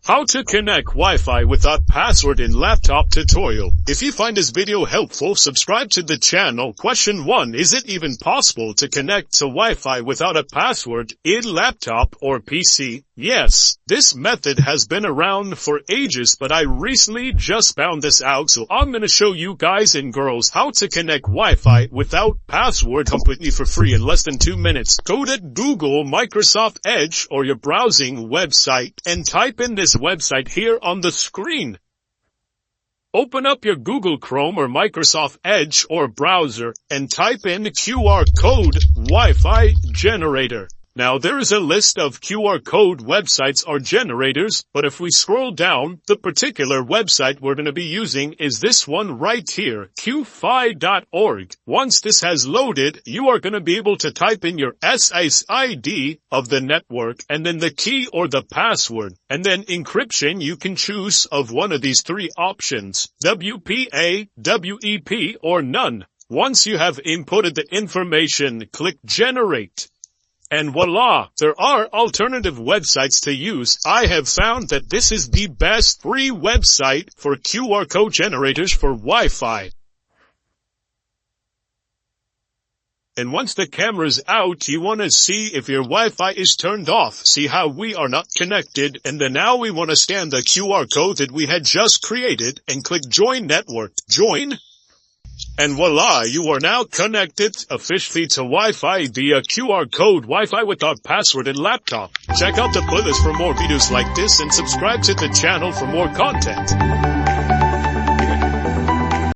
How to connect Wi-Fi without password in laptop tutorial. If you find this video helpful, subscribe to the channel. Question 1. Is it even possible to connect to Wi-Fi without a password in laptop or PC? Yes, this method has been around for ages, but I recently just found this out, so I'm gonna show you guys and girls how to connect Wi-Fi without password completely for free in less than 2 minutes. Go to Google, Microsoft Edge, or your browsing website and type in this website here on the screen. Open up your Google Chrome or Microsoft Edge or browser and type in QR code Wi-Fi generator. Now there is a list of QR code websites or generators, but if we scroll down, the particular website we're going to be using is this one right here, Wifi.org. Once this has loaded, you are going to be able to type in your SSID of the network and then the key or the password. And then encryption, you can choose of one of these 3 options, WPA, WEP, or none. Once you have inputted the information, click generate. And voila, there are alternative websites to use. I have found that this is the best free website for QR code generators for Wi-Fi. And once the camera's out, you want to see if your Wi-Fi is turned off. See how we are not connected. And then now we want to scan the QR code that we had just created and click join network. Join. And voila, you are now connected officially to Wi-Fi via QR code Wi-Fi without password and laptop. Check out the playlist for more videos like this and subscribe to the channel for more content.